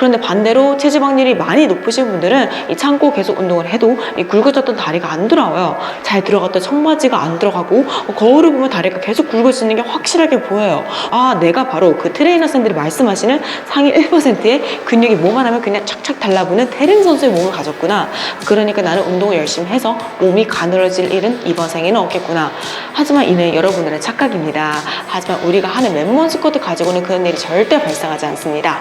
그런데 반대로 체지방률이 많이 높으신 분들은 이 참고 계속 운동을 해도 이 굵어졌던 다리가 안 돌아와요. 잘 들어갔던 청바지가 안 들어가고 거울을 보면 다리가 계속 굵어지는 게 확실하게 보여요. 아, 내가 바로 그 트레이너 쌤들이 말씀하시는 상위 1%의 근육이 뭐만 하면 그냥 착착 달라붙는 태릉 선수의 몸을 가졌구나. 그러니까 나는 운동을 열심히 해서 몸이 가늘어질 일은 이번 생에는 없겠구나. 하지만 이는 여러분들의 착각입니다. 하지만 우리가 하는 맨몸 스쿼트 가지고는 그런 일이 절대 발생하지 않습니다.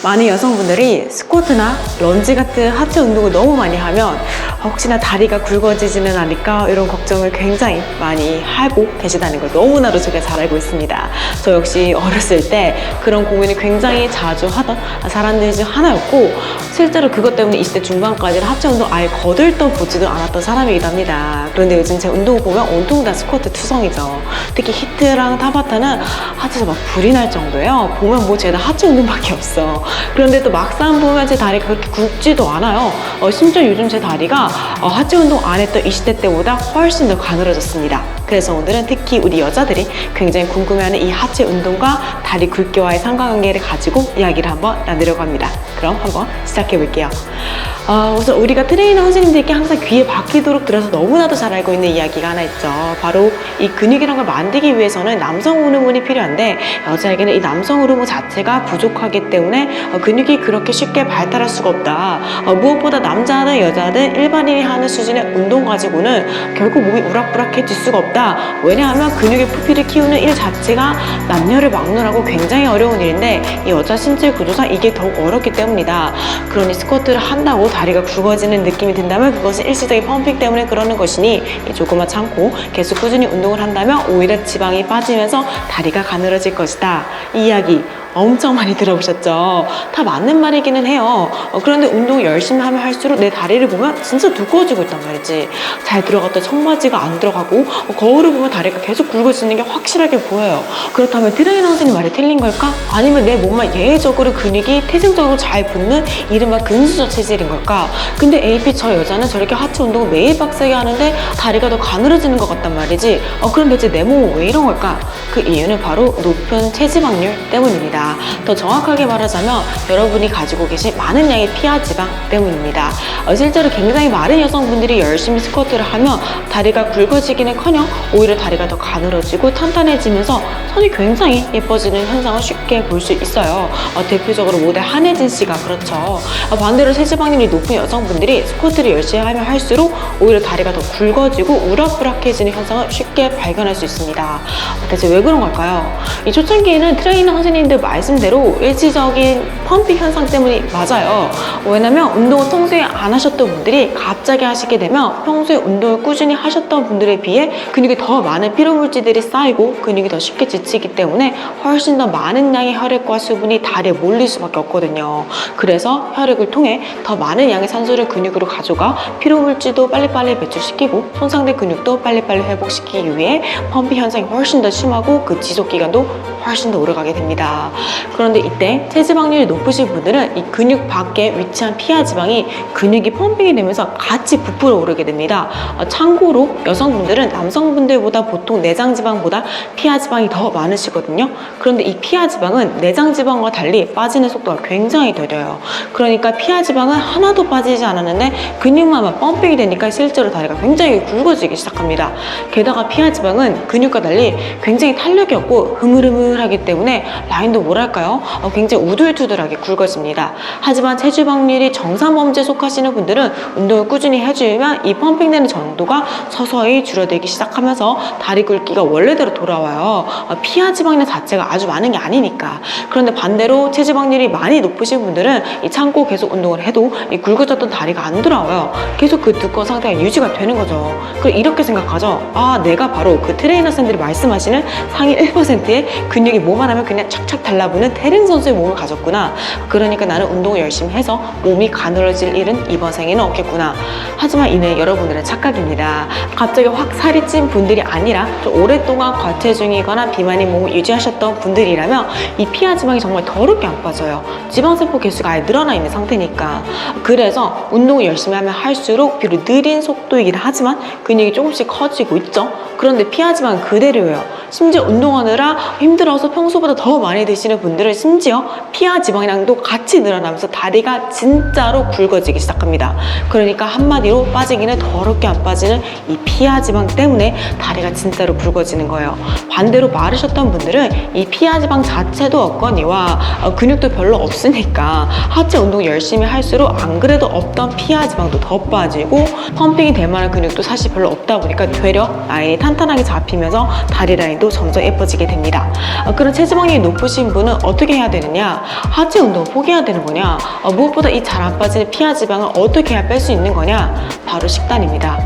많은 여성분들이 스쿼트나 런지 같은 하체 운동을 너무 많이 하면 혹시나 다리가 굵어지지는 않을까 이런 걱정을 굉장히 많이 하고 계시다는 걸 너무나도 제가 잘 알고 있습니다. 저 역시 어렸을 때 그런 고민을 굉장히 자주 하던 사람들 중 하나였고, 실제로 그것 때문에 20대 중반까지는 하체 운동 아예 거들떠 보지도 않았던 사람이기도 합니다. 그런데 요즘 제 운동을 보면 온통 다 스쿼트 투성이죠. 특히 히트랑 타바타는 하체에서 막 불이 날 정도예요. 보면 뭐 죄다 하체 운동밖에 없어. 그런데 또 막상 보면 제 다리가 그렇게 굵지도 않아요. 심지어 요즘 제 다리가 하체 운동 안 했던 20대 때보다 훨씬 더 가늘어졌습니다. 그래서 오늘은 특히 우리 여자들이 굉장히 궁금해하는 이 하체 운동과 다리 굵기와의 상관관계를 가지고 이야기를 한번 나누려고 합니다. 그럼 한번 시작해 볼게요. 우선 우리가 트레이너 선생님들께 항상 귀에 박히도록 들어서 너무나도 잘 알고 있는 이야기가 하나 있죠. 바로 이 근육이란 걸 만들기 위해서는 남성 호르몬이 필요한데, 여자에게는 이 남성 호르몬 자체가 부족하기 때문에 근육이 그렇게 쉽게 발달할 수가 없다. 무엇보다 남자든 여자든 일반인이 하는 수준의 운동 가지고는 결국 몸이 우락부락해질 수가 없다. 왜냐하면 근육의 부피를 키우는 일 자체가 남녀를 막론하고 굉장히 어려운 일인데, 이 여자 신체 구조상 이게 더욱 어렵기 때문이다. 그러니 스쿼트를 한다고 다리가 굵어지는 느낌이 든다면 그것은 일시적인 펌핑 때문에 그러는 것이니 조금만 참고 계속 꾸준히 운동을 한다면 오히려 지방이 빠지면서 다리가 가늘어질 것이다. 이 이야기 엄청 많이 들어보셨죠? 다 맞는 말이기는 해요. 그런데 운동 열심히 하면 할수록 내 다리를 보면 진짜 두꺼워지고 있단 말이지. 잘 들어갔던 청바지가 안 들어가고 거울을 보면 다리가 계속 굵어지는 게 확실하게 보여요. 그렇다면 트레이너 선생님 말이 틀린 걸까? 아니면 내 몸만 예외적으로 근육이 태생적으로 잘 붙는 이른바 근수저 체질인 걸까? 근데 AP 저 여자는 저렇게 하체 운동을 매일 빡세게 하는데 다리가 더 가늘어지는 것 같단 말이지. 그럼 대체 내 몸은 왜 이런 걸까? 그 이유는 바로 높은 체지방률 때문입니다. 더 정확하게 말하자면 여러분이 가지고 계신 많은 양의 피하지방 때문입니다. 실제로 굉장히 많은 여성분들이 열심히 스쿼트를 하면 다리가 굵어지기는커녕 오히려 다리가 더 가늘어지고 탄탄해지면서 선이 굉장히 예뻐지는 현상을 쉽게 볼 수 있어요. 대표적으로 모델 한혜진 씨가 그렇죠. 반대로 체지방률이 높은 여성분들이 스쿼트를 열심히 하면 할수록 오히려 다리가 더 굵어지고 우락부락해지는 현상을 쉽게 발견할 수 있습니다. 대체 왜 그런 걸까요? 이 초창기에는 트레이너 선생님들 말씀대로 일시적인 펌핑 현상 때문이 맞아요. 왜냐면 운동을 평소에 안 하셨던 분들이 갑자기 하시게 되면 평소에 운동을 꾸준히 하셨던 분들에 비해 근육에 더 많은 피로물질들이 쌓이고 근육이 더 쉽게 지치기 때문에 훨씬 더 많은 양의 혈액과 수분이 다리에 몰릴 수밖에 없거든요. 그래서 혈액을 통해 더 많은 양의 산소를 근육으로 가져가 피로물질도 빨리빨리 배출시키고 손상된 근육도 빨리빨리 회복시키기 위해 펌핑 현상이 훨씬 더 심하고 그 지속기간도 훨씬 더 오래가게 됩니다. 그런데 이때 체지방률이 높으신 분들은 이 근육 밖에 위치한 피하지방이 근육이 펌핑이 되면서 같이 부풀어 오르게 됩니다. 참고로 여성분들은 남성분들보다 보통 내장지방보다 피하지방이 더 많으시거든요. 그런데 이 피하지방은 내장지방과 달리 빠지는 속도가 굉장히 더뎌요. 그러니까 피하지방은 하나도 빠지지 않았는데 근육만 펌핑이 되니까 실제로 다리가 굉장히 굵어지기 시작합니다. 게다가 피하지방은 근육과 달리 굉장히 탄력이 없고 흐물흐물하기 때문에 라인도 뭐랄까요? 굉장히 우둘투둘하게 굵어집니다. 하지만 체지방률이 정상범죄에 속하시는 분들은 운동을 꾸준히 해주면 이 펌핑되는 정도가 서서히 줄어들기 시작하면서 다리 굵기가 원래대로 돌아와요. 피하지방량 자체가 아주 많은 게 아니니까. 그런데 반대로 체지방률이 많이 높으신 분들은 이 참고 계속 운동을 해도 이 굵어졌던 다리가 안 돌아와요. 계속 그 두꺼운 상태가 유지가 되는 거죠. 그럼 이렇게 생각하죠. 아, 내가 바로 그 트레이너 쌤들이 말씀하시는 상위 1%의 근육이 뭐만 하면 그냥 착착 달라붙는 태릉 선수의 몸을 가졌구나. 그러니까 나는 운동을 열심히 해서 몸이 가늘어질 일은 이번 생에는 없겠구나. 하지만 이는 여러분들의 착각입니다. 갑자기 확 살이 찐 분들이 아니라 좀 오랫동안 과체중이거나 비만인 몸을 유지하셨던 분들이라면 이 피하지방이 정말 더럽게 안 빠져요. 지방세포 개수가 아예 늘어나 있는 상태니까. 그래서 운동을 열심히 하면 할수록 비록 느린 속도이긴 하지만 근육이 조금씩 커지고 있죠. 그런데 피하지방은 그대로예요. 심지어 운동하느라 힘들어서 평소보다 더 많이 드시는 해보시는 분들은 심지어 피하 지방량도 같이 늘어나면서 다리가 진짜로 굵어지기 시작합니다. 그러니까 한마디로 빠지기는 더럽게 안 빠지는 이 피하 지방 때문에 다리가 진짜로 굵어지는 거예요. 반대로 마르셨던 분들은 이 피하 지방 자체도 없거니와 근육도 별로 없으니까 하체 운동 열심히 할수록 안 그래도 없던 피하 지방도 더 빠지고 펌핑이 될 만한 근육도 사실 별로 없다 보니까 되려 라인이 탄탄하게 잡히면서 다리 라인도 점점 예뻐지게 됩니다. 그런 체지방률이 높으신 분은 어떻게 해야 되느냐? 하체 운동 포기해야 되는 거냐? 무엇보다 이 잘 안 빠지는 피하 지방을 어떻게 해야 뺄 수 있는 거냐? 바로 식단입니다.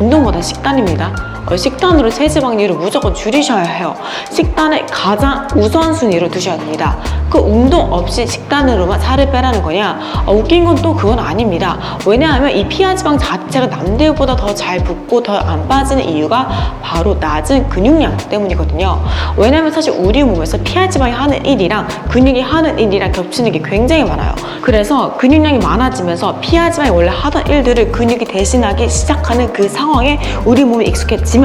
운동보다 식단입니다. 식단으로 체지방률을 무조건 줄이셔야 해요. 식단을 가장 우선순위로 두셔야 됩니다. 그 운동 없이 식단으로만 살을 빼라는 거냐? 웃긴 건 또 그건 아닙니다. 왜냐하면 이 피하 지방 자체가 남들보다 더 잘 붙고 더 안 빠지는 이유가 바로 낮은 근육량 때문이거든요. 왜냐하면 사실 우리 몸에서 피하 지방이 하는 일이랑 근육이 하는 일이랑 겹치는 게 굉장히 많아요. 그래서 근육량이 많아지면서 피하 지방이 원래 하던 일들을 근육이 대신하기 시작하는 그 상황에 우리 몸이 익숙해지면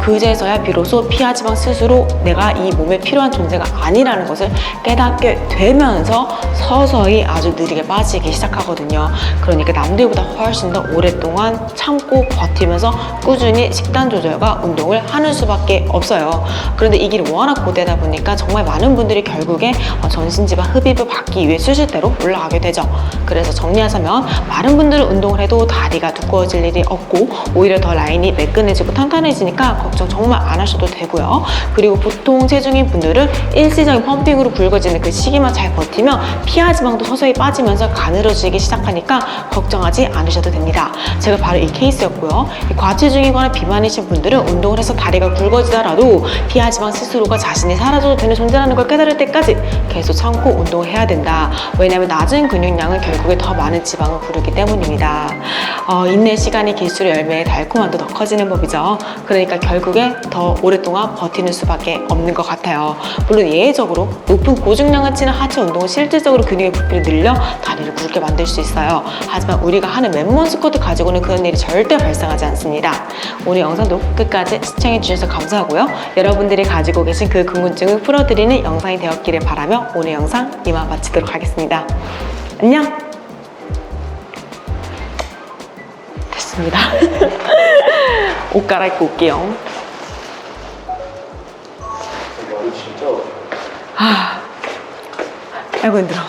그제서야 비로소 피하 지방 스스로 내가 이 몸에 필요한 존재가 아니라는 것을 깨닫게 되면서 서서히 아주 느리게 빠지기 시작하거든요. 그러니까 남들보다 훨씬 더 오랫동안 참고 버티면서 꾸준히 식단 조절과 운동을 하는 수밖에 없어요. 그런데 이 길이 워낙 고되다 보니까 정말 많은 분들이 결국에 전신지방 흡입을 받기 위해 수시대로 올라가게 되죠. 그래서 정리하자면 많은 분들은 운동을 해도 다리가 두꺼워질 일이 없고 오히려 더 라인이 매끈해지고 탄탄해지니까 걱정 정말 안 하셔도 되고요. 그리고 보통 체중인 분들은 일시적인 펌핑으로 굵어지는 그 시기만 잘 버티면 피하 지방도 서서히 빠지면서 가늘어지기 시작하니까 걱정하지 않으셔도 됩니다. 제가 바로 이 케이스였고요. 과체중이거나 비만이신 분들은 운동을 해서 다리가 굵어지더라도 피하 지방 스스로가 자신이 사라져도 되는 존재라는 걸 깨달을 때까지 계속 참고 운동을 해야 된다. 왜냐하면 낮은 근육량은 결국에 더 많은 지방을 부르기 때문입니다. 인내 시간이 길수록 열매의 달콤함도 더 커지는 법이죠. 그러니까 결국에 더 오랫동안 버티는 수밖에 없는 것 같아요. 물론 예외적으로 높은 고중량을 치는 하체 운동은 실질적으로 근육의 부피를 늘려 다리를 굵게 만들 수 있어요. 하지만 우리가 하는 맨몸 스쿼트 가지고는 그런 일이 절대 발생하지 않습니다. 오늘 영상도 끝까지 시청해주셔서 감사하고요. 여러분들이 가지고 계신 그 궁금증을 풀어드리는 영상이 되었기를 바라며 오늘 영상 이만 마치도록 하겠습니다. 안녕! 됐습니다. 옷 갈아입고 올게요. 아이고 힘들어.